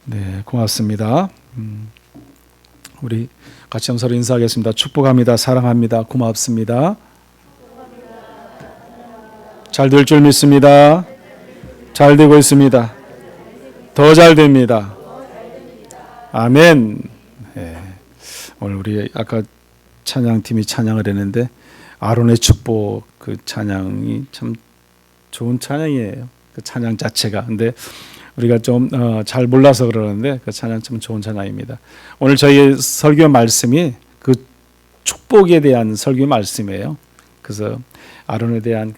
네, 고맙습니다. 우리 같이 서로 인사하겠습니다. 축복합니다. 사랑합니다. 고맙습니다. 잘 될 줄 믿습니다. 잘 되고 있습니다. 더 잘 됩니다. 아멘. 네. 오늘 우리 아까 찬양팀이 찬양을 했는데 아론의 축복 그 찬양이 참 좋은 찬양이에요. 그 찬양 자체가. 근데 우리가 좀 잘 몰라서 그러는데 그 찬양 참 좋은 찬양입니다. 오늘 저희 설교 말씀이 그 축복에 대한 설교 말씀이에요. 그래서 아론에 대한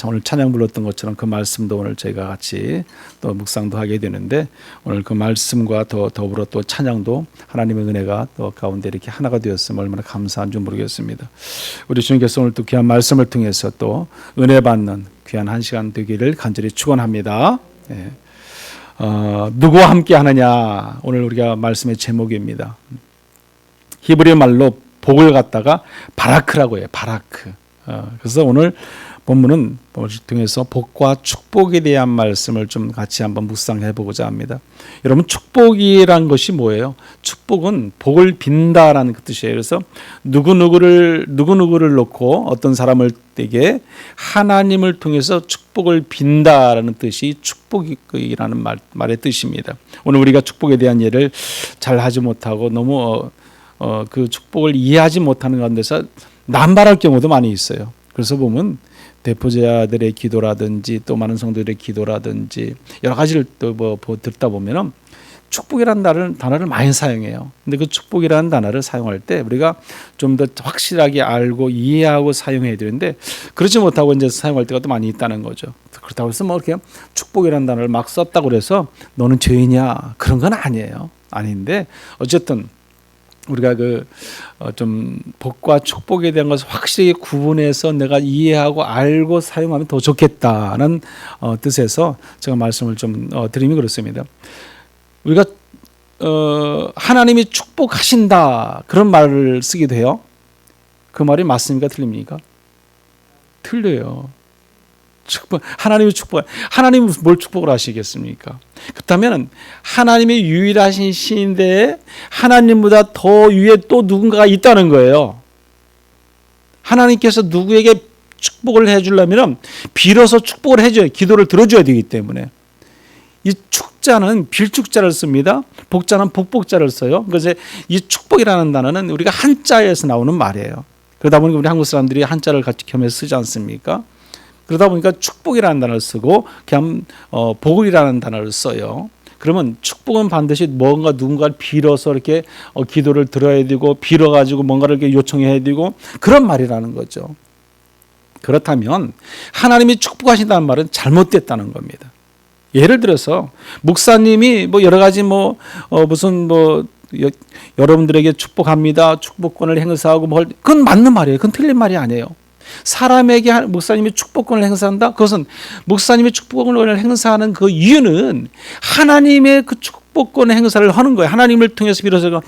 오늘 찬양 불렀던 것처럼 그 말씀도 오늘 저희가 같이 또 묵상도 하게 되는데 오늘 그 말씀과 더불어 또 찬양도 하나님의 은혜가 또 가운데 이렇게 하나가 되었으면 얼마나 감사한 줄 모르겠습니다. 우리 주님께서 오늘 또 귀한 말씀을 통해서 또 은혜 받는 귀한 한 시간 되기를 간절히 축원합니다. 네. 누구와 함께 하느냐 오늘 우리가 말씀의 제목입니다. 히브리 말로 복을 갖다가 바라크라고 해요. 바라크. 그래서 오늘 본문은 통해서 복과 축복에 대한 말씀을 좀 같이 한번 묵상해 보고자 합니다. 여러분 축복이란 것이 뭐예요? 축복은 복을 빈다라는 그 뜻이에요. 그래서 누구누구를 놓고 어떤 사람을 되게 하나님을 통해서 축복을 빈다라는 뜻이 축복이라는 말의 뜻입니다. 오늘 우리가 축복에 대한 예를 잘 하지 못하고 너무 그 축복을 이해하지 못하는 가운데서 남발할 경우도 많이 있어요. 그래서 보면 대표자들의 기도라든지 또 많은 성도들의 기도라든지 여러 가지를 또 듣다 보면은 축복이라는 단어를 많이 사용해요. 근데 그 축복이라는 단어를 사용할 때 우리가 좀 더 확실하게 알고 이해하고 사용해야 되는데 그렇지 못하고 이제 사용할 때가 또 많이 있다는 거죠. 그렇다고 해서 뭐 이렇게 축복이라는 단어를 막 썼다고 그래서 너는 죄인이야 그런 건 아니에요. 아닌데 어쨌든 우리가 좀 복과 축복에 대한 것을 확실히 구분해서 내가 이해하고 알고 사용하면 더 좋겠다는 뜻에서 제가 말씀을 좀 드리면 그렇습니다. 우리가 하나님이 축복하신다 그런 말을 쓰기도 해요. 그 말이 맞습니까? 틀립니까? 틀려요. 하나님이 하나님은 뭘 축복을 하시겠습니까? 그렇다면 하나님이 유일하신 신인데 하나님보다 더 위에 또 누군가가 있다는 거예요. 하나님께서 누구에게 축복을 해주려면 빌어서 축복을 해줘야 기도를 들어줘야 되기 때문에 이 축자는 빌축자를 씁니다. 복자는 복복자를 써요. 그래서 이 축복이라는 단어는 우리가 한자에서 나오는 말이에요. 그러다 보니까 우리 한국 사람들이 한자를 같이 겸해서 쓰지 않습니까? 그러다 보니까 축복이라는 단어를 쓰고 그냥 복이라는 단어를 써요. 그러면 축복은 반드시 뭔가 누군가를 빌어서 이렇게 기도를 들어야 되고 빌어가지고 뭔가를 이렇게 요청해야 되고 그런 말이라는 거죠. 그렇다면 하나님이 축복하신다는 말은 잘못됐다는 겁니다. 예를 들어서 목사님이 여러 가지 여러분들에게 축복합니다. 축복권을 행사하고 그건 맞는 말이에요. 그건 틀린 말이 아니에요. 사람에게 목사님이 축복권을 행사한다? 그것은 목사님이 축복권을 행사하는 그 이유는 하나님의 그 축복권 행사를 하는 거예요. 하나님을 통해서 빌어서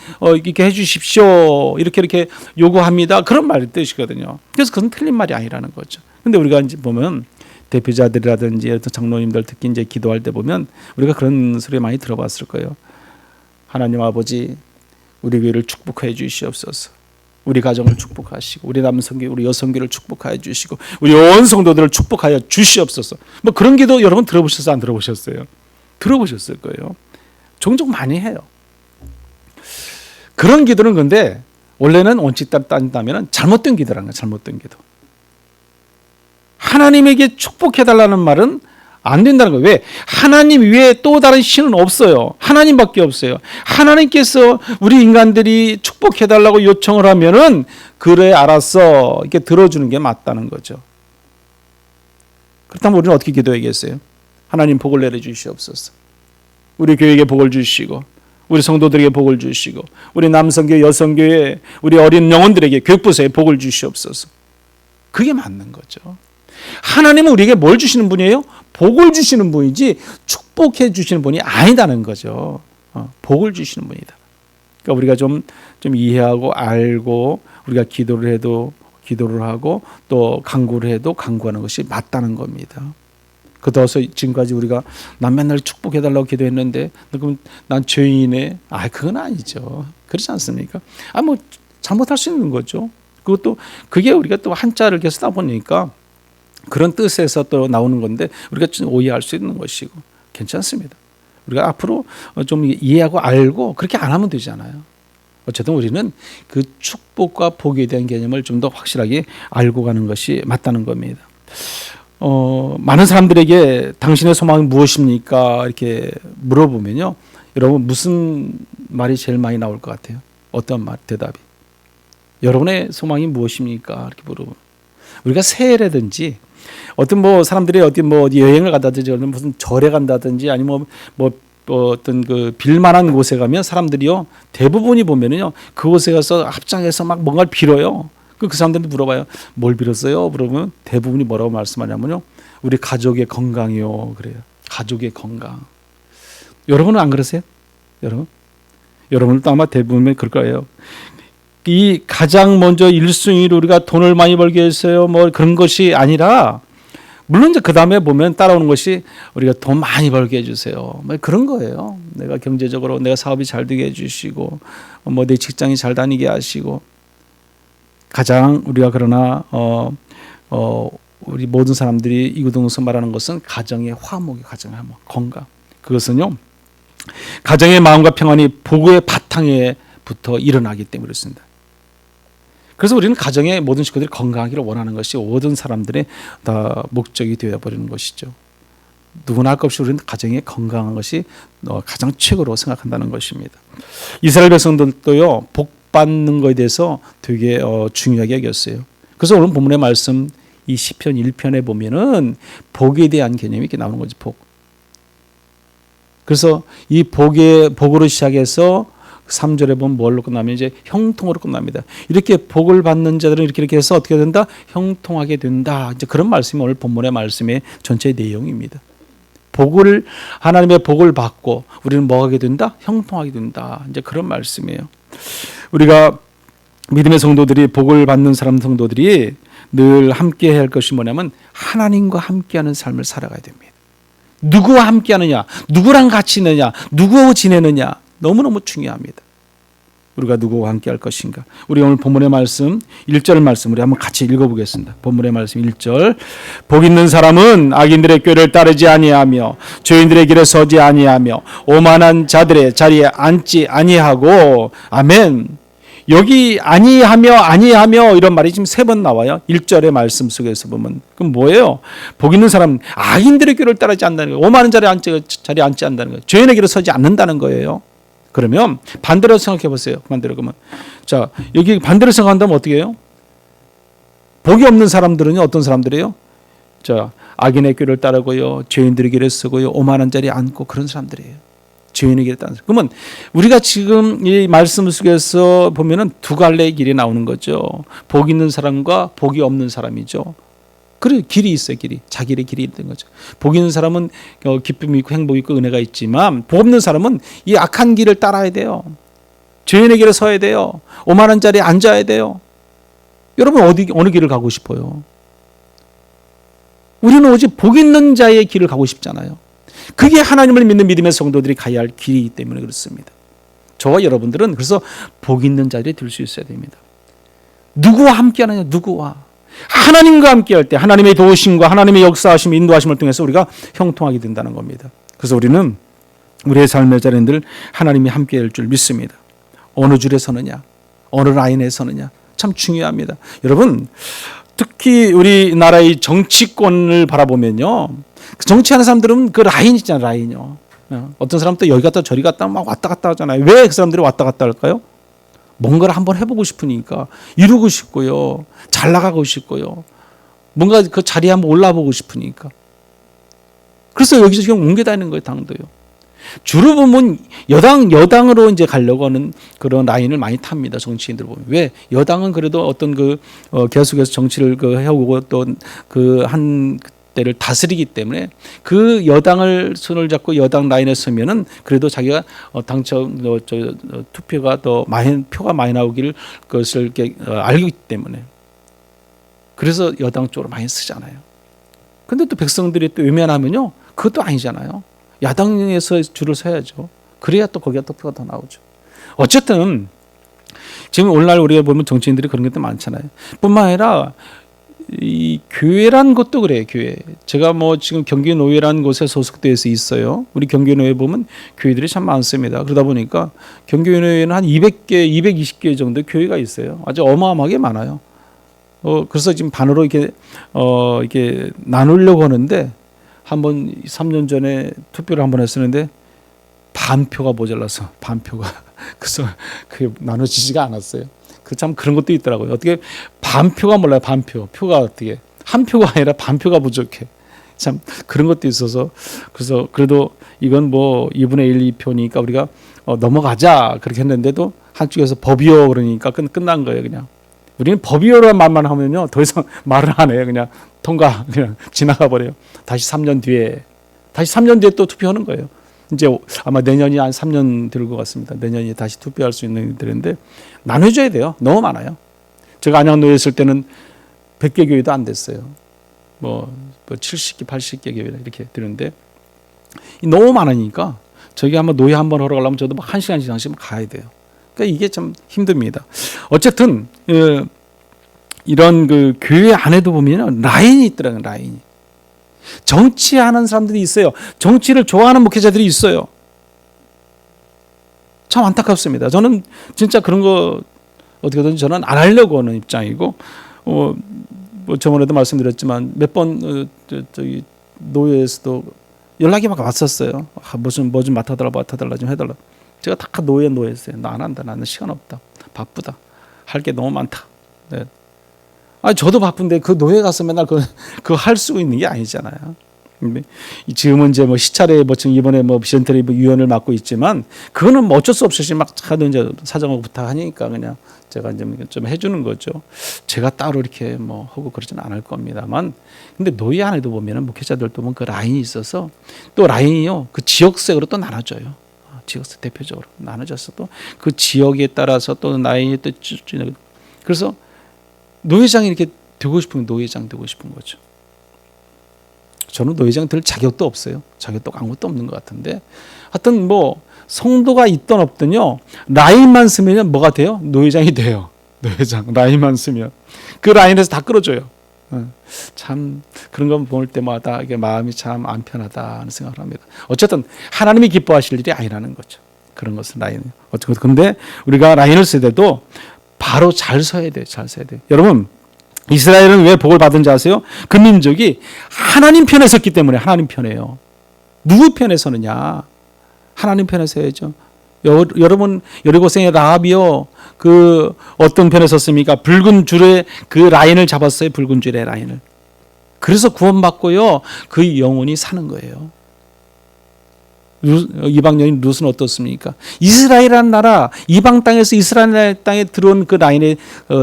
이렇게 해주십시오. 이렇게 요구합니다. 그런 말의 뜻이거든요. 그래서 그건 틀린 말이 아니라는 거죠. 근데 우리가 이제 보면 대표자들이라든지 장로님들 특히 이제 기도할 때 보면 우리가 그런 소리 많이 들어봤을 거예요. 하나님 아버지, 우리 교회를 축복해 주시옵소서. 우리 가정을 축복하시고 우리 남성교, 우리 여성교를 축복하여 주시고 우리 온 성도들을 축복하여 주시옵소서. 그런 기도 여러분 들어보셨어요? 안 들어보셨어요? 들어보셨을 거예요. 종종 많이 해요. 그런 기도는 근데 원래는 원칙 따진다면 잘못된 기도라는 거예요. 잘못된 기도. 하나님에게 축복해달라는 말은 안 된다는 거예요. 왜? 하나님 외에 또 다른 신은 없어요. 하나님밖에 없어요. 하나님께서 우리 인간들이 축복해달라고 요청을 하면은 그래 알았어 이렇게 들어주는 게 맞다는 거죠. 그렇다면 우리는 어떻게 기도해야겠어요? 하나님 복을 내려주시옵소서. 우리 교회에게 복을 주시고 우리 성도들에게 복을 주시고 우리 남성교회 여성교회 우리 어린 영혼들에게 교육부서에 복을 주시옵소서. 그게 맞는 거죠. 하나님은 우리에게 뭘 주시는 분이에요? 복을 주시는 분이지 축복해 주시는 분이 아니다는 거죠. 복을 주시는 분이다. 그러니까 우리가 좀 이해하고 알고 우리가 기도를 해도 기도를 하고 또 간구를 해도 간구하는 것이 맞다는 겁니다. 그래서 지금까지 우리가 난 맨날 축복해달라고 기도했는데 그럼 난 죄인이네. 그건 아니죠. 그렇지 않습니까? 뭐 잘못할 수 있는 거죠. 그것도 그게 우리가 또 한자를 계속 쓰다 보니까 그런 뜻에서 또 나오는 건데 우리가 좀 오해할 수 있는 것이고 괜찮습니다. 우리가 앞으로 좀 이해하고 알고 그렇게 안 하면 되잖아요. 어쨌든 우리는 그 축복과 복에 대한 개념을 좀 더 확실하게 알고 가는 것이 맞다는 겁니다. 많은 사람들에게 당신의 소망이 무엇입니까? 이렇게 물어보면요. 여러분 무슨 말이 제일 많이 나올 것 같아요? 어떤 말, 대답이? 여러분의 소망이 무엇입니까? 이렇게 물어보면 우리가 새해라든지 어떤 사람들이 어디 여행을 간다든지 무슨 절에 간다든지 아니면 어떤 그 빌만한 곳에 가면 사람들이요 대부분이 보면은요 그곳에 가서 합장해서 막 뭔가를 빌어요. 그 사람들한테 물어봐요. 뭘 빌었어요? 물어보면 대부분이 뭐라고 말씀하냐면요. 우리 가족의 건강이요. 그래요. 가족의 건강. 여러분은 안 그러세요? 여러분도 아마 대부분 그럴 거예요. 이 가장 먼저 1순위로 우리가 돈을 많이 벌게 했어요. 그런 것이 아니라 물론 이제 그 다음에 보면 따라오는 것이 우리가 돈 많이 벌게 해주세요. 그런 거예요. 내가 경제적으로 내가 사업이 잘 되게 해주시고 내 직장이 잘 다니게 하시고 가장 우리가 그러나 우리 모든 사람들이 이구동성 말하는 것은 가정의 화목이 가정의 화목, 건강. 그것은요 가정의 마음과 평안이 복의 바탕에부터 일어나기 때문에 그렇습니다. 그래서 우리는 가정의 모든 식구들이 건강하기를 원하는 것이 모든 사람들의 다 목적이 되어버리는 것이죠. 누구나 할 것 없이 우리는 가정의 건강한 것이 가장 최고로 생각한다는 것입니다. 이스라엘 백성들도요 복 받는 것에 대해서 되게 중요하게 여겼어요. 그래서 오늘 본문의 말씀 이 시편 1편에 보면은 복에 대한 개념이 이렇게 나오는 거죠. 복. 그래서 이 복으로 시작해서 3절에 보면 뭘로 끝나면 이제 형통으로 끝납니다. 이렇게 복을 받는 자들은 이렇게 해서 어떻게 된다? 형통하게 된다. 이제 그런 말씀이 오늘 본문의 말씀의 전체 내용입니다. 하나님의 복을 받고 우리는 뭐 하게 된다? 형통하게 된다. 이제 그런 말씀이에요. 우리가 믿음의 성도들이 복을 받는 성도들이 늘 함께 해야 할 것이 뭐냐면 하나님과 함께하는 삶을 살아가야 됩니다. 누구와 함께하느냐, 누구랑 같이 있느냐, 누구와 지내느냐 너무너무 중요합니다. 우리가 누구와 함께 할 것인가. 우리 오늘 본문의 말씀 1절 말씀 우리 한번 같이 읽어보겠습니다. 본문의 말씀 1절 복 있는 사람은 악인들의 꾀를 따르지 아니하며 죄인들의 길에 서지 아니하며 오만한 자들의 자리에 앉지 아니하고 아멘. 여기 아니하며 이런 말이 지금 3번 나와요. 1절의 말씀 속에서 보면 그럼 뭐예요? 복 있는 사람은 악인들의 꾀를 따르지 않는다는 거예요. 오만한 자리에 앉지 않는다는 거예요. 죄인의 길에 서지 않는다는 거예요. 그러면 반대로 생각해 보세요. 반대로 그러면 자 여기 반대로 생각한다면 어떻게 해요? 복이 없는 사람들은요 어떤 사람들이에요? 자 악인의 꾀를 따르고요, 죄인들의 길에 서고요, 오만한 자리에 앉고 그런 사람들이에요. 죄인의 길에 따르는. 그러면 우리가 지금 이 말씀 속에서 보면은 두 갈래의 길이 나오는 거죠. 복 있는 사람과 복이 없는 사람이죠. 그래 길이 있어요. 자기의 길이 있는 거죠. 복 있는 사람은 기쁨이 있고 행복이 있고 은혜가 있지만 복 없는 사람은 이 악한 길을 따라야 돼요. 죄인의 길에 서야 돼요. 오만한 자리에 앉아야 돼요. 여러분 어느 길을 가고 싶어요? 우리는 오직 복 있는 자의 길을 가고 싶잖아요. 그게 하나님을 믿는 믿음의 성도들이 가야 할 길이기 때문에 그렇습니다. 저와 여러분들은 그래서 복 있는 자리에 들 수 있어야 됩니다. 누구와 함께하느냐? 누구와? 하나님과 함께할 때 하나님의 도우심과 하나님의 역사하심, 인도하심을 통해서 우리가 형통하게 된다는 겁니다. 그래서 우리는 우리의 삶의 자리에 늘 하나님이 함께할 줄 믿습니다. 어느 줄에 서느냐, 어느 라인에 서느냐 참 중요합니다. 여러분 특히 우리나라의 정치권을 바라보면요, 정치하는 사람들은 그 라인 있잖아요. 라인이요. 어떤 사람은 또 여기 갔다 저리 갔다 막 왔다 갔다 하잖아요. 왜 그 사람들이 왔다 갔다 할까요? 뭔가를 한번 해보고 싶으니까, 이루고 싶고요, 잘 나가고 싶고요, 뭔가 그 자리에 한번 올라보고 싶으니까. 그래서 여기저기 옮겨 다니는 거예요. 당도요. 주로 보면 여당으로 이제 가려고 하는 그런 라인을 많이 탑니다. 정치인들 보면. 왜? 여당은 그래도 어떤 계속해서 정치를 해오고 또 한 때를 다스리기 때문에 그 여당을 손을 잡고 여당 라인에 서면은 그래도 자기가 투표가 더 표가 많이 나오기를 그것을 이렇게 알기 때문에, 그래서 여당 쪽으로 많이 쓰잖아요. 근데 또 백성들이 또 외면하면요, 그것도 아니잖아요. 야당에서 줄을 서야죠. 그래야 또 거기가 또 표가 더 나오죠. 어쨌든 지금 오늘날 우리가 보면 정치인들이 그런 것도 많잖아요. 뿐만 아니라 이 교회란 것도 그래요. 교회. 제가 뭐 지금 경기노회라는 곳에 소속돼서 있어요. 우리 경기노회 보면 교회들이 참 많습니다. 그러다 보니까 경기노회는 한 200개, 220개 정도 교회가 있어요. 아주 어마어마하게 많아요. 그래서 지금 반으로 이렇게 나누려고 하는데 한번 3년 전에 투표를 한번 했었는데 반표가 모자라서 반표가 그래서 그게 나눠지지가 않았어요. 그 참 그런 것도 있더라고요. 어떻게 반표가 몰라요. 표가 어떻게 한 표가 아니라 반표가 부족해. 참 그런 것도 있어서 그래서 그래도 이건 뭐 2분의 1, 2표니까 우리가 넘어가자 그렇게 했는데도 한쪽에서 법이요 그러니까 끝난 거예요. 그냥 우리는 법이요라는 말만 하면요 더 이상 말을 안 해요. 그냥 통과 그냥 지나가 버려요. 다시 3년 뒤에 또 투표하는 거예요. 이제 아마 내년이 한 3년 될 것 같습니다. 내년에 다시 투표할 수 있는 들인데 나눠줘야 돼요. 너무 많아요. 제가 안양노에 있을 때는 100개 교회도 안 됐어요. 뭐 70개, 80개 교회 이렇게 되는데 너무 많으니까 저기 한번 노예 한번 하러 가려면 저도 막 1시간 이상씩 가야 돼요. 그러니까 이게 참 힘듭니다. 어쨌든 이런 그 교회 안에도 보면 라인이 있더라고요. 라인이. 정치하는 사람들이 있어요. 정치를 좋아하는 목회자들이 있어요. 참 안타깝습니다. 저는 진짜 그런 거 어떻게든 저는 안 하려고 하는 입장이고, 뭐 저번에도 말씀드렸지만 몇 번 저기 노예에서도 연락이 막 왔었어요. 뭐 좀 맡아달라 좀 해달라. 제가 다 노예했어요. 나 안 한다. 나는 시간 없다. 바쁘다. 할 게 너무 많다. 네. 저도 바쁜데 그 노예 가서 맨날 그거 할 수 있는 게 아니잖아요. 지금은 이제 뭐 시찰에 뭐 지금 이번에 뭐 비전트리 위원을 맡고 있지만 그거는 뭐 어쩔 수 없이 막 하도 이제 사정하고 부탁하니까 그냥 제가 이제 좀 해주는 거죠. 제가 따로 이렇게 뭐 하고 그러지는 않을 겁니다만, 근데 노예 안에도 보면은 목회자들도 보면 그 라인이 있어서 또 라인이요 그 지역색으로 또 나눠져요. 지역색 대표적으로 나눠져서 또 그 지역에 따라서 또 라인이 또 그래서 노회장이 이렇게 되고 싶으면 노회장 되고 싶은 거죠. 저는 노회장 될 자격도 없어요. 자격도 아무것도 없는 것 같은데 하여튼 뭐 성도가 있든 없든요 라인만 쓰면 뭐가 돼요? 노회장이 돼요. 노회장 라인만 쓰면 그 라인에서 다 끌어줘요. 참 그런 거 볼 때마다 이게 마음이 참 안 편하다는 생각을 합니다. 어쨌든 하나님이 기뻐하실 일이 아니라는 거죠. 그런 것은 라인. 어쨌든 근데 우리가 라인을 쓸 때도 바로 잘 서야 돼요. 잘 서야 돼요. 여러분 이스라엘은 왜 복을 받은지 아세요? 그 민족이 하나님 편에 섰기 때문에 하나님 편에요. 누구 편에 서느냐? 하나님 편에 서야죠. 여러분 여리고성의 라합이요. 그 어떤 편에 섰습니까? 붉은 줄에 그 라인을 잡았어요. 붉은 줄의 라인을. 그래서 구원받고요. 그 영혼이 사는 거예요. 이방 여인 룻은 어떻습니까? 이스라엘이라는 나라, 이방 땅에서 이스라엘 땅에 들어온 그 라인에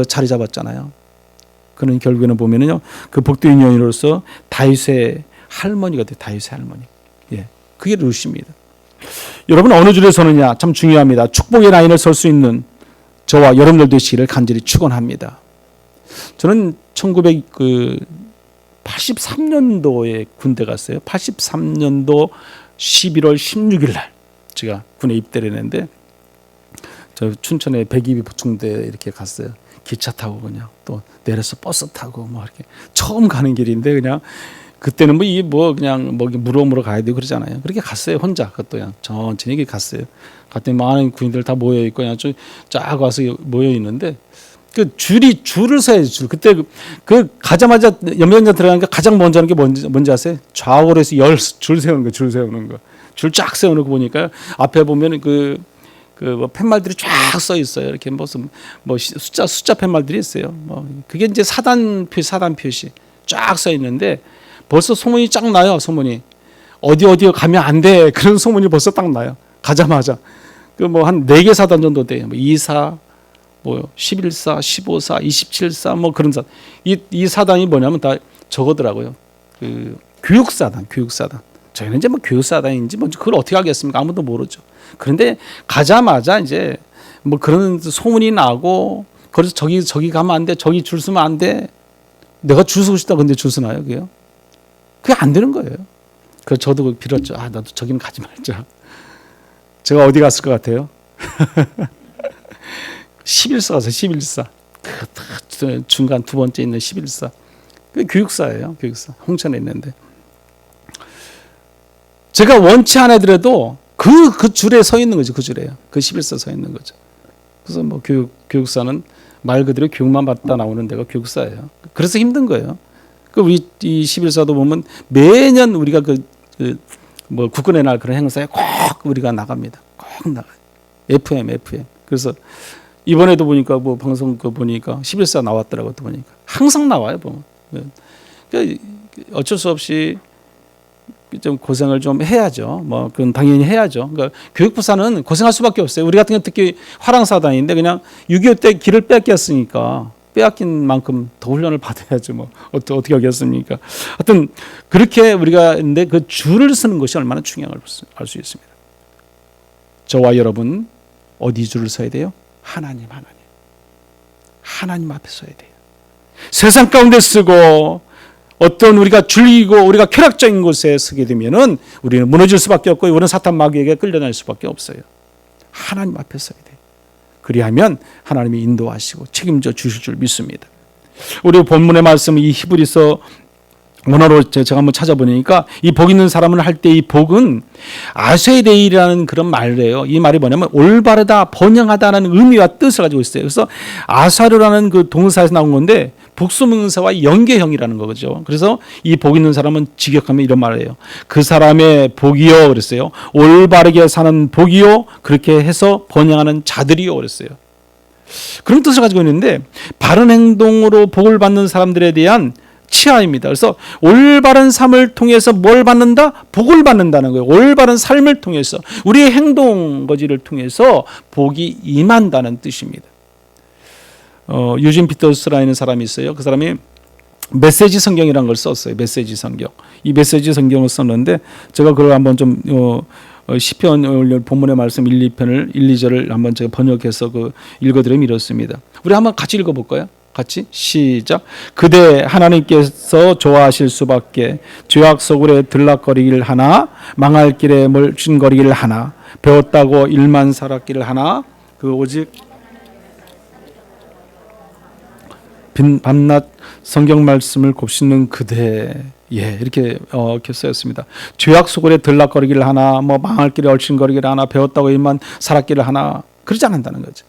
자리 잡았잖아요. 그는 결국에는 보면은요, 그 복된 여인으로서 다윗의 할머니가 돼요. 다윗의 할머니. 예, 그게 룻입니다. 여러분 어느 줄에 서느냐 참 중요합니다. 축복의 라인을 설 수 있는 저와 여러분들 되시기를 간절히 축원합니다. 저는 1983년도에 군대 갔어요. 83년도 11월 16일 날 제가 군에 입대를 했는데 저 춘천에 102 보충대 이렇게 갔어요. 기차 타고 그냥 또 내려서 버스 타고 뭐 이렇게 처음 가는 길인데 그냥 그때는 뭐 이게 뭐 그냥 뭐 물어물어 가야 되고 그러잖아요. 그렇게 갔어요. 혼자 그것도 그냥 천천히 이렇게 갔어요. 갔더니 많은 군인들 다 모여 있고 그냥 쫙 와서 모여 있는데 그 줄을 서야지 줄. 그때 그 가자마자 연명장 들어가니까 가장 먼저 하는 게 뭔지 아세요? 좌우로 해서 줄 세우는 거, 줄 세우는 거. 줄 쫙 세우는 거 보니까 앞에 보면 뭐 팻말들이 쫙 써 있어요. 이렇게 무슨 뭐 숫자 팻말들이 있어요. 뭐 그게 이제 사단 표시 쫙 써 있는데 벌써 소문이 쫙 나요. 소문이 어디 가면 안 돼. 그런 소문이 벌써 딱 나요. 가자마자 그 뭐 한 4개 사단 정도 돼요. 뭐 2사, 뭐 11사, 15사, 27사 뭐 그런 사단. 이 사단이 뭐냐면 다 저거더라고요. 그 교육사단. 저희는 이제 뭐 교육사단인지 뭔지 그걸 어떻게 알겠습니까? 아무도 모르죠. 그런데 가자마자 이제 뭐 그런 소문이 나고 그래서 저기 가면 안 돼. 저기 줄 서면 안 돼. 내가 줄 서고 싶다. 근데 줄 서나요, 그게요? 그게 안 되는 거예요. 그 저도 빌었죠. 나도 저기는 가지 말자. 제가 어디 갔을 것 같아요? 11사 가서 11사. 그 중간 두 번째 있는 11사. 그 교육사예요. 교육사. 홍천에 있는데. 제가 원치 않아더라도 그 줄에 서 있는 거죠. 그 줄에요. 그 11사 서 있는 거죠. 그래서 뭐 교육사는 말 그대로 교육만 받다 나오는 데가 교육사예요. 그래서 힘든 거예요. 우리 이 11사도 보면 매년 우리가 뭐 국군의 날 그런 행사에 꼭 우리가 나갑니다. 꼭 나가요. FM. 그래서 이번에도 보니까 뭐 방송 보니까 11사 나왔더라고요. 또 보니까 항상 나와요. 보면. 그러니까 어쩔 수 없이 좀 고생을 좀 해야죠. 뭐 그건 당연히 해야죠. 그러니까 교육부사는 고생할 수밖에 없어요. 우리 같은 경우 특히 화랑사단인데 그냥 6.25 때 길을 뺏겼으니까 빼앗긴 만큼 더 훈련을 받아야죠. 뭐 어떻게 하겠습니까? 하여튼 그렇게 우리가 근데 그 줄을 서는 것이 얼마나 중요한 걸 알 수 있습니다. 저와 여러분 어디 줄을 서야 돼요? 하나님 앞에 서야 돼요. 세상 가운데 쓰고 어떤 우리가 줄이고 우리가 쾌락적인 곳에 서게 되면은 우리는 무너질 수밖에 없고 우리는 사탄 마귀에게 끌려날 수밖에 없어요. 하나님 앞에 서야 돼요. 그리하면 하나님이 인도하시고 책임져 주실 줄 믿습니다. 우리 본문의 말씀 이 히브리서 원어로 제가 한번 찾아보니까 이 복 있는 사람을 할 때 이 복은 아세데이라는 그런 말이에요. 이 말이 뭐냐면 올바르다, 번영하다는 의미와 뜻을 가지고 있어요. 그래서 아사르라는 그 동사에서 나온 건데 복수명사와 연계형이라는 거죠. 그래서 이 복 있는 사람은 직역하면 이런 말이에요. 그 사람의 복이요 그랬어요. 올바르게 사는 복이요 그렇게 해서 번영하는 자들이요 그랬어요. 그런 뜻을 가지고 있는데 바른 행동으로 복을 받는 사람들에 대한 치하입니다. 그래서 올바른 삶을 통해서 뭘 받는다? 복을 받는다는 거예요. 올바른 삶을 통해서 우리의 행동 거지를 통해서 복이 임한다는 뜻입니다. 유진 피터스라는 사람이 있어요. 그 사람이 메시지 성경이라는 걸 썼어요. 메시지 성경. 이 메시지 성경을 썼는데 제가 그걸 한번 좀 시편 본문의 말씀 1, 2편을 1, 2절을 한번 제가 번역해서 읽어드리면 이렇습니다. 우리 한번 같이 읽어볼까요? 같이 시작. 그대 하나님께서 좋아하실 수밖에 죄악 속으로 들락거리기를 하나 망할 길에 멀씬거리기를 하나 배웠다고 일만 살았기를 하나 오직 밤낮 성경 말씀을 곱씹는 그대 이렇게 쓰였습니다. 죄악 속으로 들락거리기를 하나 뭐 망할 길에 얼씬거리기를 하나 배웠다고 일만 살았기를 하나 그러지 않는다는 거죠.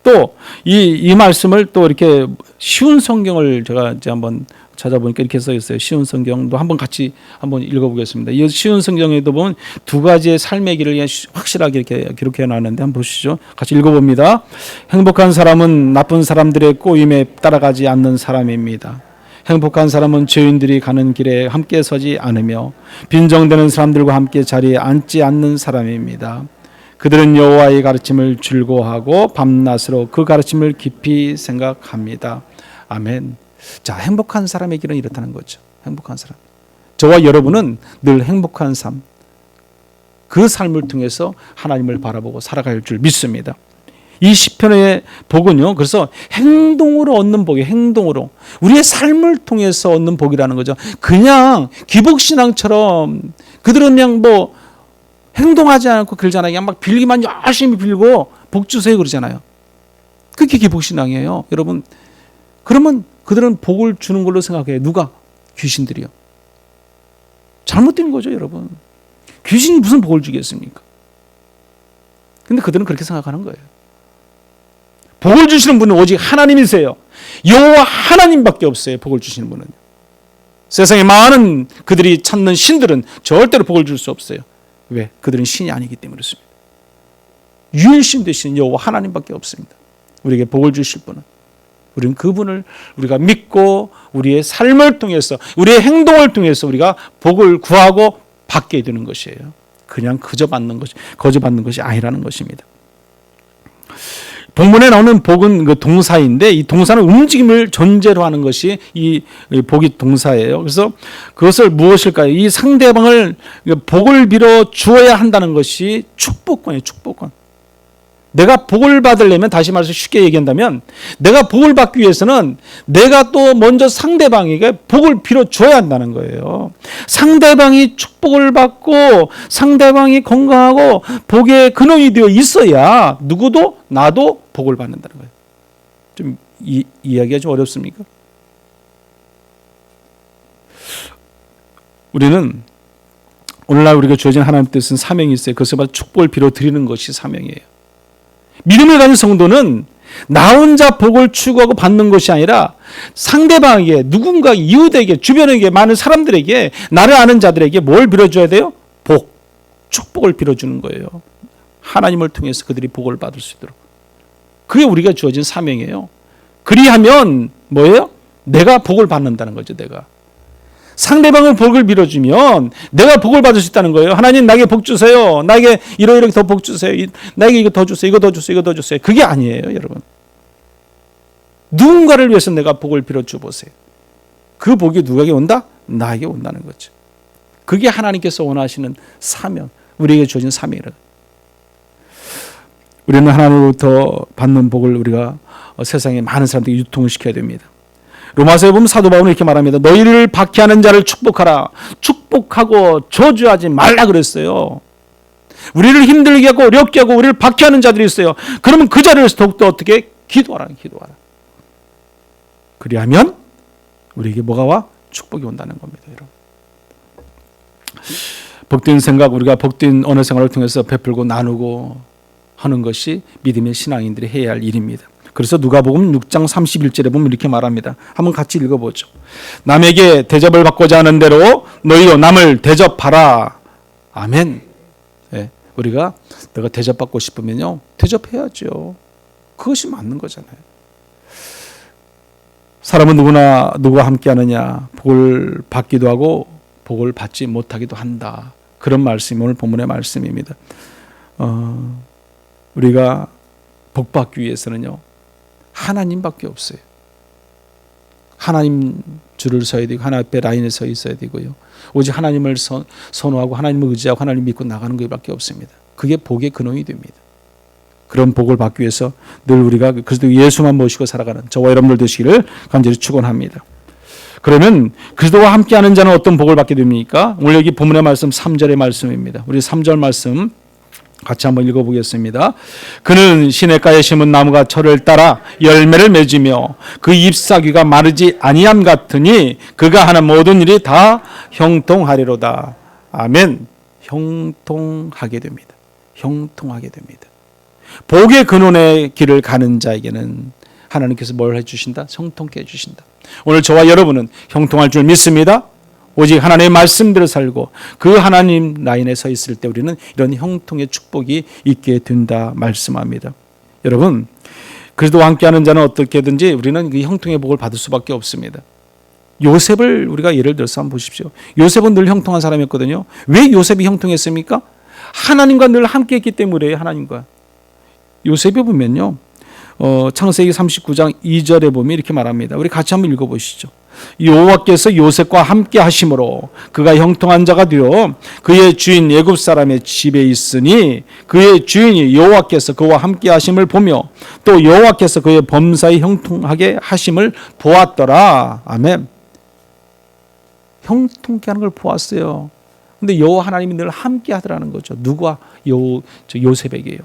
또 이 말씀을 또 이렇게 쉬운 성경을 제가 이제 한번 찾아보니까 이렇게 써 있어요. 쉬운 성경도 한번 같이 한번 읽어보겠습니다. 이 쉬운 성경에도 보면 두 가지의 삶의 길을 확실하게 이렇게 기록해 놨는데 한번 보시죠. 같이 읽어봅니다. 행복한 사람은 나쁜 사람들의 꼬임에 따라가지 않는 사람입니다. 행복한 사람은 죄인들이 가는 길에 함께 서지 않으며 빈정대는 사람들과 함께 자리에 앉지 않는 사람입니다. 그들은 여호와의 가르침을 즐거워하고 밤낮으로 그 가르침을 깊이 생각합니다. 아멘. 자, 행복한 사람의 길은 이렇다는 거죠. 행복한 사람. 저와 여러분은 늘 행복한 삶, 그 삶을 통해서 하나님을 바라보고 살아갈 줄 믿습니다. 이 시편의 복은요, 그래서 행동으로 얻는 복이에요. 행동으로. 우리의 삶을 통해서 얻는 복이라는 거죠. 그냥 기복신앙처럼 그들은 그냥 뭐 행동하지 않고 그러잖아요. 그냥 막 빌기만 열심히 빌고 복 주세요 그러잖아요. 그게 기복신앙이에요. 여러분, 그러면 그들은 복을 주는 걸로 생각해요. 누가? 귀신들이요. 잘못된 거죠, 여러분. 귀신이 무슨 복을 주겠습니까? 근데 그들은 그렇게 생각하는 거예요. 복을 주시는 분은 오직 하나님이세요. 여호와 하나님밖에 없어요. 복을 주시는 분은. 세상에 많은 그들이 찾는 신들은 절대로 복을 줄 수 없어요. 왜? 그들은 신이 아니기 때문에 그렇습니다. 유일신 되시는 여호와 하나님밖에 없습니다. 우리에게 복을 주실 분은. 우리는 그분을 우리가 믿고 우리의 삶을 통해서 우리의 행동을 통해서 우리가 복을 구하고 받게 되는 것이에요. 그냥 거저 받는 것이 아니라는 것입니다. 본문에 나오는 복은 그 동사인데 이 동사는 움직임을 전제로 하는 것이 이 복이 동사예요. 그래서 그것을 무엇일까요? 이 상대방을 복을 빌어 주어야 한다는 것이 축복권이에요. 축복권. 내가 복을 받으려면, 다시 말해서 쉽게 얘기한다면, 내가 복을 받기 위해서는 내가 또 먼저 상대방에게 복을 빌어줘야 한다는 거예요. 상대방이 축복을 받고 상대방이 건강하고 복의 근원이 되어 있어야 누구도 나도 복을 받는다는 거예요. 좀 이야기가 좀 어렵습니까? 우리는 오늘날 우리가 주어진 하나님 뜻은 사명이 있어요. 그것을 바로 축복을 빌어드리는 것이 사명이에요. 믿음을 가진 성도는 나 혼자 복을 추구하고 받는 것이 아니라 상대방에게, 누군가, 이웃에게, 주변에게, 많은 사람들에게, 나를 아는 자들에게 뭘 빌어줘야 돼요? 복, 축복을 빌어주는 거예요. 하나님을 통해서 그들이 복을 받을 수 있도록. 그게 우리가 주어진 사명이에요. 그리하면 뭐예요? 내가 복을 받는다는 거죠. 내가 상대방을 복을 빌어주면 내가 복을 받을 수 있다는 거예요. 하나님 나에게 복 주세요. 나에게 이렇게 더 복 주세요. 나에게 이거 더 주세요. 이거 더 주세요. 이거 더 주세요. 그게 아니에요, 여러분. 누군가를 위해서 내가 복을 빌어줘 보세요. 그 복이 누구에게 온다? 나에게 온다는 거죠. 그게 하나님께서 원하시는 사명, 우리에게 주어진 사명이라. 우리는 하나님으로부터 받는 복을 우리가 세상에 많은 사람들에게 유통시켜야 됩니다. 로마서에 보면 사도 바울은 이렇게 말합니다. 너희를 박해하는 자를 축복하라. 축복하고 저주하지 말라 그랬어요. 우리를 힘들게 하고 어렵게 하고 우리를 박해하는 자들이 있어요. 그러면 그 자리에서 더욱더 어떻게? 기도하라. 그리하면 우리에게 뭐가 와? 축복이 온다는 겁니다, 여러분. 복된 생각, 우리가 복된 언어 생활을 통해서 베풀고 나누고 하는 것이 믿음의 신앙인들이 해야 할 일입니다. 그래서 누가복음 6장 31절에 보면 이렇게 말합니다. 한번 같이 읽어보죠. 남에게 대접을 받고자 하는 대로 너희도 남을 대접하라. 아멘. 네, 우리가 내가 대접받고 싶으면요, 대접해야죠. 그것이 맞는 거잖아요. 사람은 누구와 함께 하느냐, 복을 받기도 하고 복을 받지 못하기도 한다. 그런 말씀이 오늘 본문의 말씀입니다. 우리가 복 받기 위해서는요, 하나님밖에 없어요. 하나님 줄을 서야 되고 하나님 앞에 라인에 서 있어야 되고요. 오직 하나님을 선호하고 하나님을 의지하고 하나님 믿고 나가는 것밖에 없습니다. 그게 복의 근원이 됩니다. 그런 복을 받기 위해서 늘 우리가 그리스도 예수만 모시고 살아가는 저와 여러분들 되시기를 간절히 축원합니다. 그러면 그리스도와 함께하는 자는 어떤 복을 받게 됩니까? 오늘 여기 본문의 말씀 3절의 말씀입니다. 우리 3절 말씀 같이 한번 읽어보겠습니다. 그는 시냇가에 심은 나무가 철을 따라 열매를 맺으며 그 잎사귀가 마르지 아니함 같으니 그가 하는 모든 일이 다 형통하리로다. 아멘. 형통하게 됩니다. 형통하게 됩니다. 복의 근원의 길을 가는 자에게는 하나님께서 뭘 해주신다? 형통케 해주신다. 오늘 저와 여러분은 형통할 줄 믿습니다. 오직 하나님의 말씀대로 살고 그 하나님 라인에 서 있을 때 우리는 이런 형통의 축복이 있게 된다 말씀합니다. 여러분, 그리스도와 함께하는 자는 어떻게든지 우리는 그 형통의 복을 받을 수밖에 없습니다. 요셉을 우리가 예를 들어서 한번 보십시오. 요셉은 늘 형통한 사람이었거든요. 왜 요셉이 형통했습니까? 하나님과 늘 함께했기 때문이에요. 하나님과. 요셉이 보면요, 창세기 39장 2절에 보면 이렇게 말합니다. 우리 같이 한번 읽어보시죠. 여호와께서 요셉과 함께 하심으로 그가 형통한 자가 되어 그의 주인 애굽 사람의 집에 있으니 그의 주인이 여호와께서 그와 함께 하심을 보며 또 여호와께서 그의 범사에 형통하게 하심을 보았더라. 아멘. 형통케 하는 걸 보았어요. 근데 여호와 하나님이 늘 함께 하더라는 거죠. 누가? 요셉에게요.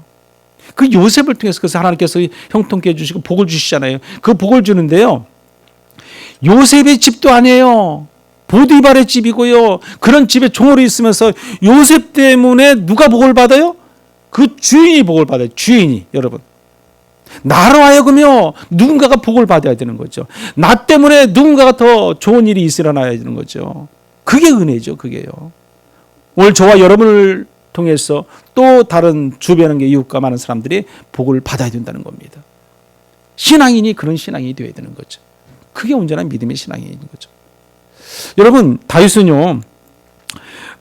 그 요셉을 통해서 그래서 하나님께서 형통케 해주시고 복을 주시잖아요. 그 복을 주는데요, 요셉의 집도 아니에요. 보디발의 집이고요. 그런 집에 종으로 있으면서 요셉 때문에 누가 복을 받아요? 그 주인이 복을 받아요. 주인이. 여러분, 나로 하여금요 누군가가 복을 받아야 되는 거죠. 나 때문에 누군가가 더 좋은 일이 일어나야 되는 거죠. 그게 은혜죠. 그게요. 오늘 저와 여러분을 통해서 또 다른 주변의 이웃과 많은 사람들이 복을 받아야 된다는 겁니다. 신앙인이 그런 신앙이 되어야 되는 거죠. 그게 온전한 믿음의 신앙이 있는 거죠. 여러분, 다윗은요,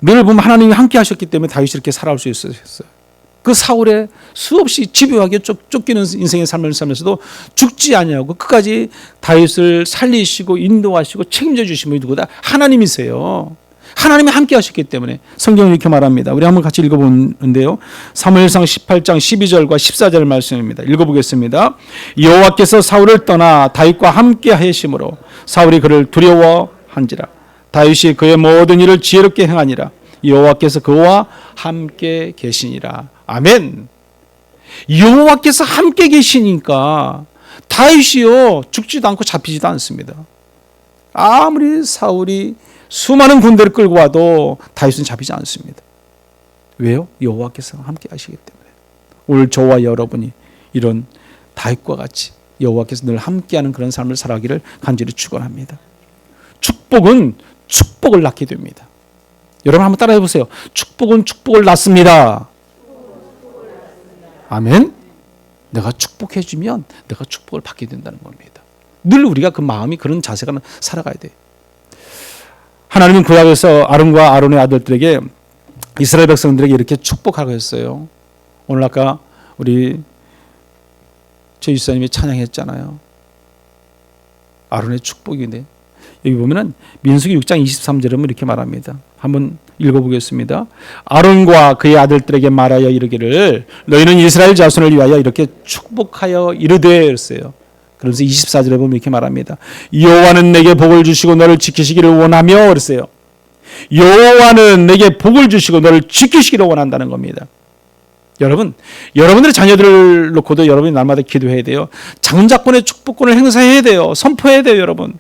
늘 보면 하나님이 함께 하셨기 때문에 다윗이 이렇게 살아올 수 있었어요. 그 사울의 수없이 집요하게 쫓기는 인생의 삶을 살면서도 죽지 아니하고 끝까지 다윗을 살리시고 인도하시고 책임져 주신 분이 누구다? 하나님이세요. 하나님이 함께 하셨기 때문에 성경은 이렇게 말합니다. 우리 한번 같이 읽어보는데요. 사무엘상 18장 12절과 14절 말씀입니다. 읽어보겠습니다. 여호와께서 사울을 떠나 다윗과 함께 하심으로 사울이 그를 두려워한지라. 다윗이 그의 모든 일을 지혜롭게 행하니라. 여호와께서 그와 함께 계시니라. 아멘. 여호와께서 함께 계시니까 다윗이요 죽지도 않고 잡히지도 않습니다. 아무리 사울이 수많은 군대를 끌고 와도 다윗은 잡히지 않습니다. 왜요? 여호와께서 함께 하시기 때문에. 오늘 저와 여러분이 이런 다윗과 같이 여호와께서 늘 함께하는 그런 삶을 살아가기를 간절히 축원합니다. 축복은 축복을 낳게 됩니다. 여러분 한번 따라해 보세요. 축복은 축복을 낳습니다. 아멘. 내가 축복해 주면 내가 축복을 받게 된다는 겁니다. 늘 우리가 그 마음이 그런 자세가 살아가야 돼요. 하나님은 구약에서 아론과 아론의 아들들에게 이스라엘 백성들에게 이렇게 축복하라고 했어요. 오늘 아까 우리 최 유사님이 찬양했잖아요. 아론의 축복인데 여기 보면은 민수기 6장 23절은 이렇게 말합니다. 한번 읽어보겠습니다. 아론과 그의 아들들에게 말하여 이르기를 너희는 이스라엘 자손을 위하여 이렇게 축복하여 이르되 그랬어요. 그러면서 24절에 보면 이렇게 말합니다. 여호와는 내게 복을 주시고 너를 지키시기를 원하며 그랬어요. 여호와는 내게 복을 주시고 너를 지키시기를 원한다는 겁니다. 여러분, 여러분들의 자녀들을 놓고도 여러분이 날마다 기도해야 돼요. 장자권의 축복권을 행사해야 돼요. 선포해야 돼요, 여러분.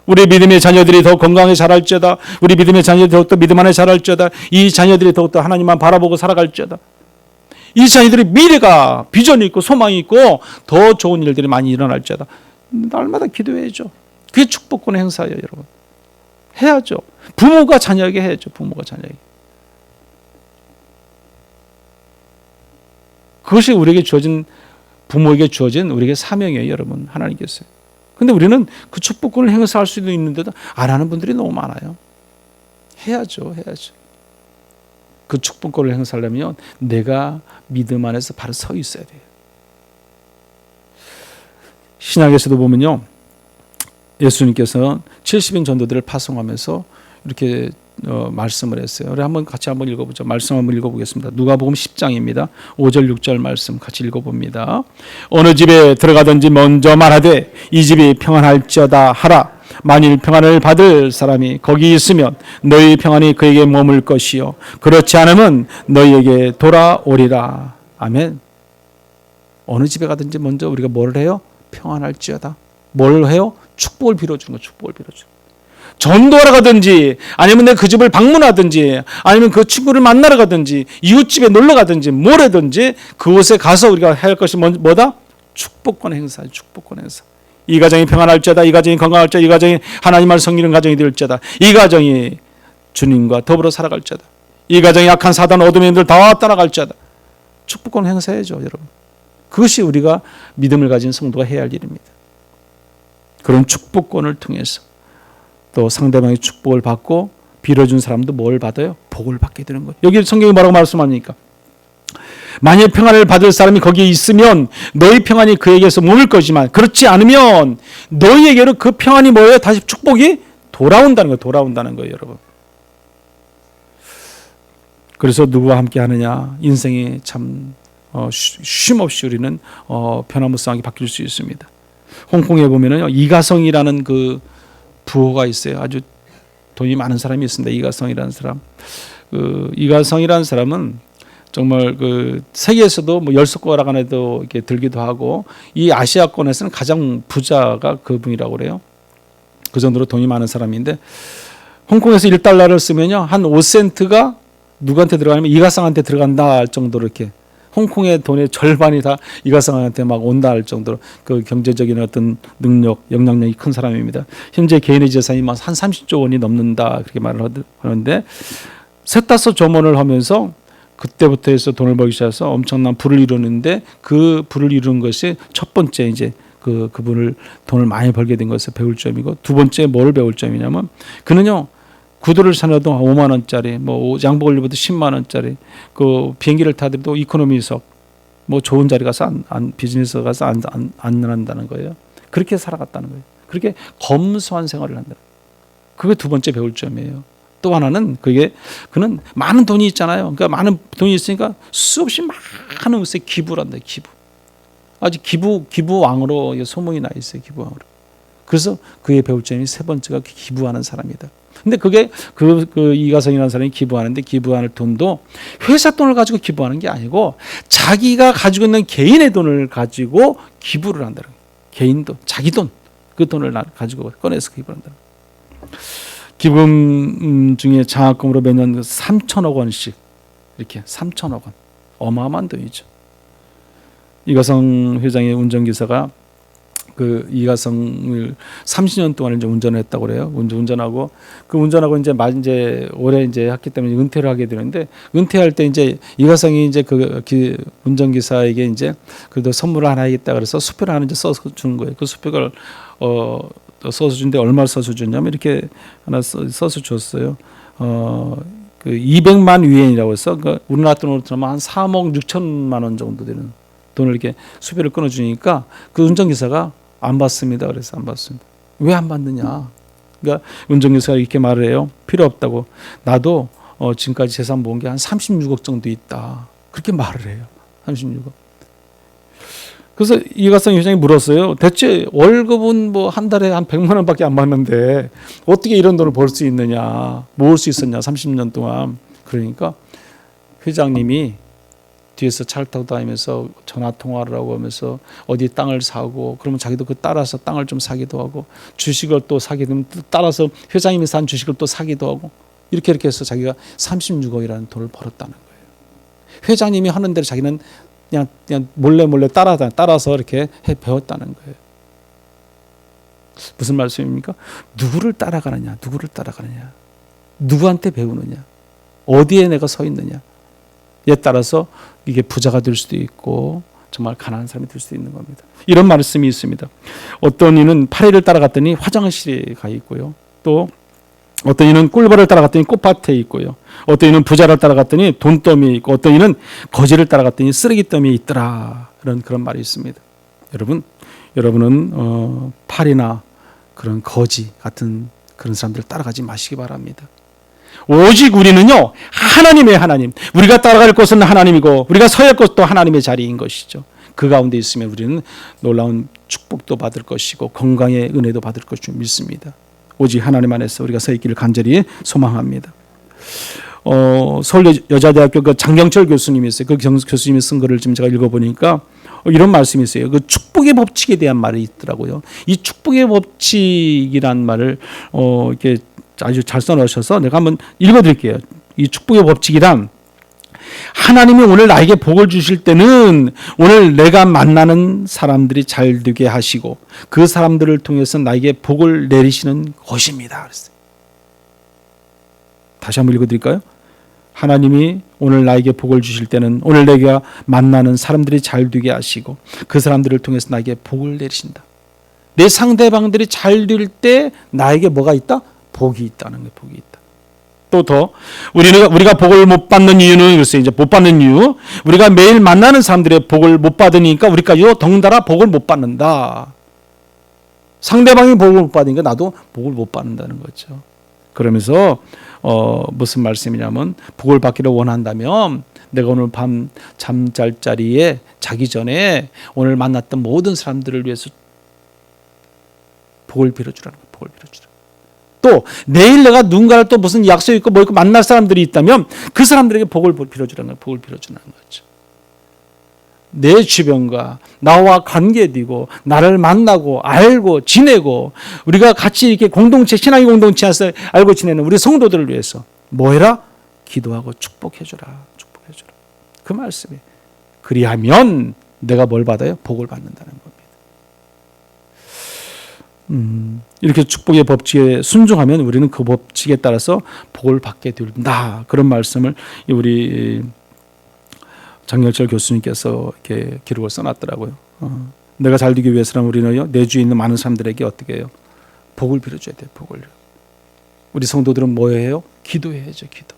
우리 믿음의 자녀들이 더 건강하게 자랄지어다. 우리 믿음의 자녀들이 더욱더 믿음 안에 자랄지어다. 이 자녀들이 더욱더 하나님만 바라보고 살아갈지어다. 이 자녀들의 미래가 비전이 있고 소망이 있고 더 좋은 일들이 많이 일어날지어다. 날마다 기도해야죠. 그게 축복권의 행사예요, 여러분. 해야죠. 부모가 자녀에게 해야죠. 부모가 자녀에게. 그것이 우리에게 주어진, 부모에게 주어진 우리에게 사명이에요, 여러분. 하나님께서. 근데 우리는 그 축복권을 행사할 수도 있는데도 안 하는 분들이 너무 많아요. 해야죠. 그 축복권을 행사하려면 내가 믿음 안에서 바로 서 있어야 돼요. 신약에서도 보면요. 예수님께서 70인 전도들을 파송하면서 이렇게 말씀을 했어요. 우리 같이 한번 읽어보죠. 말씀 한번 읽어보겠습니다. 누가복음 10장입니다. 5절 6절 말씀 같이 읽어봅니다. 어느 집에 들어가든지 먼저 말하되 이 집이 평안할지어다 하라. 만일 평안을 받을 사람이 거기 있으면 너희 평안이 그에게 머물 것이요 그렇지 않으면 너희에게 돌아오리라. 아멘. 어느 집에 가든지 먼저 우리가 뭘 해요? 평안할지어다. 뭘 해요? 축복을 빌어주는 거. 축복을 빌어주는 거. 전도하러 가든지 아니면 내가 그 집을 방문하든지 아니면 그 친구를 만나러 가든지 이웃집에 놀러 가든지 뭘 하든지 그곳에 가서 우리가 해야 할 것이 뭐다? 축복권 행사. 축복권 행사. 이 가정이 평안할지어다. 이 가정이 건강할지어다. 이 가정이 하나님을 섬기는 가정이 될지어다. 이 가정이 주님과 더불어 살아갈지어다. 이 가정이 악한 사단 어둠의 인들 다 따라갈지어다. 축복권 행사해야죠, 여러분. 그것이 우리가 믿음을 가진 성도가 해야 할 일입니다. 그런 축복권을 통해서 또 상대방의 축복을 받고 빌어준 사람도 뭘 받아요? 복을 받게 되는 거예요. 여기 성경이 뭐라고 말씀합니까? 만일 평안을 받을 사람이 거기에 있으면 너희 평안이 그에게서 머물 거지만 그렇지 않으면 너희에게로 그 평안이 뭐예요? 다시 축복이 돌아온다는 거예요. 돌아온다는 거예요, 여러분. 그래서 누구와 함께 하느냐? 인생이 참 쉼없이 우리는 변화무쌍하게 바뀔 수 있습니다. 홍콩에 보면은요, 이가성이라는 그 부호가 있어요. 아주 돈이 많은 사람이 있습니다. 이가성이라는 사람. 이가성이라는 사람은 정말 그 세계에서도 뭐 10손가락 안에도 이렇게 들기도 하고 이 아시아권에서는 가장 부자가 그분이라고 그래요. 그 정도로 돈이 많은 사람인데 홍콩에서 1달러를 쓰면요. 한 5센트가 누구한테 들어가냐면 이가성한테 들어간다 할 정도로 이렇게 홍콩의 돈의 절반이 다 이가성한테 막 온다 할 정도로 그 경제적인 어떤 능력, 영향력이 큰 사람입니다. 현재 개인의 재산이 한 30조 원이 넘는다 그렇게 말을 하는데 셋다섯 조문을 하면서 그때부터 해서 돈을 벌기 시작해서 엄청난 부를 이루는데 그 부를 이루는 것이 첫 번째 이제 그분을 돈을 많이 벌게 된 것을 배울 점이고 두 번째 뭘 배울 점이냐면 그는요 구두를 사려도 5만 원짜리 뭐 양복을 입어도 10만 원짜리 그 비행기를 타도 이코노미석 뭐 좋은 자리 가서 비즈니스 가서 안 한다는 거예요. 그렇게 살아갔다는 거예요. 그렇게 검소한 생활을 한다. 그게 두 번째 배울 점이에요. 또 하나는 그는 많은 돈이 있잖아요. 그러니까 많은 돈이 있으니까 수없이 많은 것에 기부를 한다. 기부. 아주 기부왕으로 소문이 나 있어요. 기부왕으로. 그래서 그의 배울 점이 세 번째가 기부하는 사람이다. 근데 그게 이가성이라는 사람이 기부하는데 기부하는 돈도 회사 돈을 가지고 기부하는 게 아니고 자기가 가지고 있는 개인의 돈을 가지고 기부를 한다는 거예요. 개인 돈, 자기 돈, 그 돈을 가지고 꺼내서 기부를 한다는 거예요. 기부금 중에 장학금으로 매년 3천억 원씩 이렇게 3천억 원, 어마어마한 돈이죠. 이가성 회장의 운전기사가 이가성을 30년 동안 이제 운전을 했다고 그래요. 운전하고 이제 올해 이제 했기 때문에 은퇴를 하게 되는데 은퇴할 때 이제 이가성이 이제 운전기사에게 이제 그래도 선물을 하나 하겠다 그래서 수표를 하나 이제 써서 주는 거예요. 그 수표를 써서 준데 얼마를 써서 줬냐면 이렇게 하나 써서 줬어요. 200만 위엔이라고 해서 우리나라 돈으로 들으면 한 3억 6천만 원 정도 되는 돈을 이렇게 수표를 끊어주니까 그 운전기사가 안 받습니다. 그래서 안 받습니다. 왜 안 받느냐? 그러니까 운전기사가 이렇게 말을 해요. 필요 없다고. 나도 지금까지 재산 모은 게 한 36억 정도 있다. 그렇게 말을 해요. 36억. 그래서 이가성 회장이 물었어요. 대체 월급은 뭐 한 달에 한 100만 원밖에 안 받는데 어떻게 이런 돈을 벌 수 있느냐? 모을 수 있었냐? 30년 동안. 그러니까 회장님이 뒤에서 차를 타고 다니면서 전화 통화를 하고 하면서 어디 땅을 사고 그러면 자기도 그 따라서 땅을 좀 사기도 하고 주식을 또 사게 되면 따라서 회장님이 산 주식을 또 사기도 하고 이렇게 해서 자기가 36억이라는 돈을 벌었다는 거예요. 회장님이 하는 대로 자기는 그냥 몰래 따라서 이렇게 해 배웠다는 거예요. 무슨 말씀입니까? 누구를 따라가느냐? 누구한테 배우느냐? 어디에 내가 서 있느냐? 에 따라서 이게 부자가 될 수도 있고 정말 가난한 사람이 될 수도 있는 겁니다. 이런 말씀이 있습니다. 어떤 이는 파리를 따라갔더니 화장실에 가 있고요. 또 어떤 이는 꿀벌을 따라갔더니 꽃밭에 있고요. 어떤 이는 부자를 따라갔더니 돈더미에 있고 어떤 이는 거지를 따라갔더니 쓰레기더미에 있더라. 그런 말이 있습니다. 여러분은 파리나 그런 거지 같은 그런 사람들 따라가지 마시기 바랍니다. 오직 우리는요 하나님의 하나님, 우리가 따라갈 곳은 하나님이고 우리가 서야 할 곳도 하나님의 자리인 것이죠. 그 가운데 있으면 우리는 놀라운 축복도 받을 것이고 건강의 은혜도 받을 것을 믿습니다. 오직 하나님 안에서 우리가 서 있기를 간절히 소망합니다. 서울 여자대학교 그 장경철 교수님이 있어요. 그 교수님이 쓴 글을 지금 제가 읽어보니까 이런 말씀이 있어요. 그 축복의 법칙에 대한 말이 있더라고요. 이 축복의 법칙이란 말을 이렇게 아주 잘 써놓으셔서 내가 한번 읽어드릴게요. 이 축복의 법칙이란 하나님이 오늘 나에게 복을 주실 때는 오늘 내가 만나는 사람들이 잘 되게 하시고 그 사람들을 통해서 나에게 복을 내리시는 것입니다. 그랬어요. 다시 한번 읽어드릴까요? 하나님이 오늘 나에게 복을 주실 때는 오늘 내가 만나는 사람들이 잘 되게 하시고 그 사람들을 통해서 나에게 복을 내리신다. 내 상대방들이 잘 될 때 나에게 뭐가 있다? 복이 있다는 거예요. 복이 있다. 또 더 우리가 복을 못 받는 이유는 글쎄 이제 못 받는 이유 우리가 매일 만나는 사람들의 복을 못 받으니까 우리까지도 덩달아 복을 못 받는다. 상대방이 복을 못 받으니까 나도 복을 못 받는다는 거죠. 그러면서 무슨 말씀이냐면 복을 받기를 원한다면 내가 오늘 밤 잠잘 자리에 자기 전에 오늘 만났던 모든 사람들을 위해서 복을 빌어주라는 거예요. 복을 빌어주라. 또 내일 내가 누군가를 또 무슨 약속 있고 뭐 있고 만날 사람들이 있다면 그 사람들에게 복을 빌어주라는 거예요. 복을 빌어주라는 거죠. 내 주변과 나와 관계되고 나를 만나고 알고 지내고 우리가 같이 이렇게 공동체 신앙의 공동체에서 알고 지내는 우리 성도들을 위해서 뭐 해라? 기도하고 축복해주라. 축복해주라. 그 말씀이 그리하면 내가 뭘 받아요? 복을 받는다는 겁니다. 이렇게 축복의 법칙에 순종하면 우리는 그 법칙에 따라서 복을 받게 된다. 그런 말씀을 우리 장경철 교수님께서 이렇게 기록을 써놨더라고요. 내가 잘 되기 위해서는 우리는요 내 주위에 있는 많은 사람들에게 어떻게 해요? 복을 빌어줘야 돼요. 복을. 우리 성도들은 뭐 해요? 기도해야죠. 기도.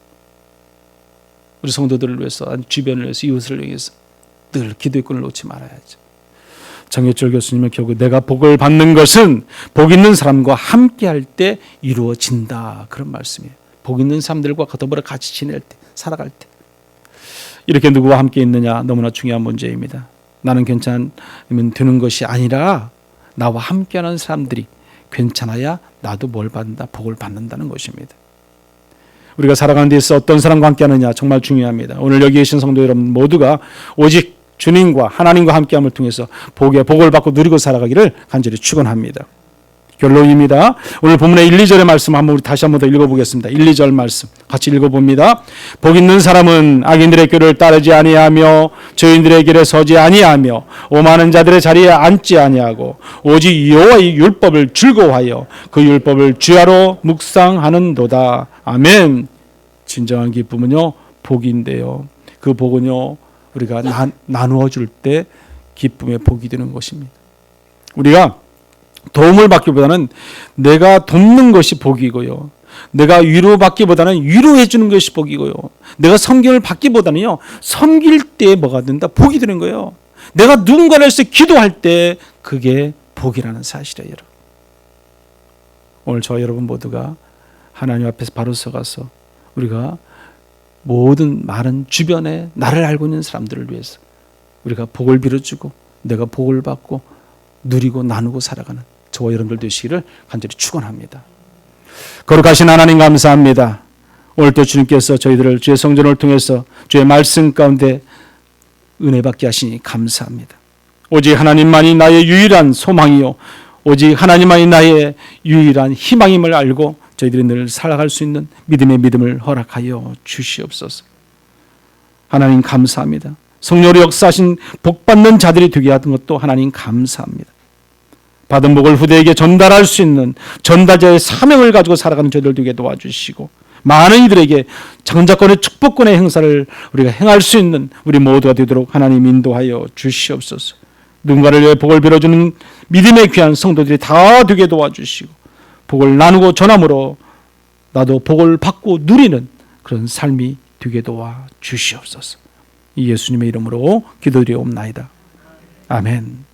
우리 성도들을 위해서, 주변을 위해서, 이웃을 위해서 늘 기도의 끈을 놓지 말아야죠. 장경철 교수님은 결국 내가 복을 받는 것은 복 있는 사람과 함께할 때 이루어진다. 그런 말씀이에요. 복 있는 사람들과 더불어 같이 지낼 때, 살아갈 때 이렇게 누구와 함께 있느냐 너무나 중요한 문제입니다. 나는 괜찮으면 되는 것이 아니라 나와 함께하는 사람들이 괜찮아야 나도 뭘 받는다, 복을 받는다는 것입니다. 우리가 살아가는 데 있어 어떤 사람과 함께하느냐 정말 중요합니다. 오늘 여기 계신 성도 여러분 모두가 오직 주님과 하나님과 함께함을 통해서 복을 받고 누리고 살아가기를 간절히 축원합니다. 결론입니다. 오늘 본문의 1, 2절의 말씀 한번 우리 다시 한번 더 읽어보겠습니다. 1, 2절 말씀 같이 읽어봅니다. 복 있는 사람은 악인들의 꾀를 따르지 아니하며 죄인들의 길에 서지 아니하며 오만한 자들의 자리에 앉지 아니하고 오직 여호와의 율법을 즐거워하여 그 율법을 주야로 묵상하는도다. 아멘. 진정한 기쁨은요 복인데요. 그 복은요 우리가 나누어 줄 때 기쁨의 복이 되는 것입니다. 우리가 도움을 받기보다는 내가 돕는 것이 복이고요. 내가 위로받기보다는 위로해 주는 것이 복이고요. 내가 섬김을 받기보다는요. 섬길 때 뭐가 된다? 복이 되는 거예요. 내가 누군가를 위해서 기도할 때 그게 복이라는 사실이에요. 여러분. 오늘 저와 여러분 모두가 하나님 앞에서 바로 서가서 우리가 모든 많은 주변에 나를 알고 있는 사람들을 위해서 우리가 복을 빌어주고 내가 복을 받고 누리고 나누고 살아가는 저와 여러분들 되시기를 간절히 축원합니다. 거룩하신 하나님 감사합니다. 오늘 또 주님께서 저희들을 주의 성전을 통해서 주의 말씀 가운데 은혜 받게 하시니 감사합니다. 오직 하나님만이 나의 유일한 소망이요 오직 하나님만이 나의 유일한 희망임을 알고 저희들이 늘 살아갈 수 있는 믿음의 믿음을 허락하여 주시옵소서. 하나님 감사합니다. 성령으로 역사하신 복받는 자들이 되게 하던 것도 하나님 감사합니다. 받은 복을 후대에게 전달할 수 있는 전달자의 사명을 가지고 살아가는 저희들 되게 도와주시고 많은 이들에게 장자권의 축복권의 행사를 우리가 행할 수 있는 우리 모두가 되도록 하나님 인도하여 주시옵소서. 누군가를 위해 복을 빌어주는 믿음의 귀한 성도들이 다 되게 도와주시고 복을 나누고 전함으로 나도 복을 받고 누리는 그런 삶이 되게 도와 주시옵소서. 이 예수님의 이름으로 기도드리옵나이다. 아멘.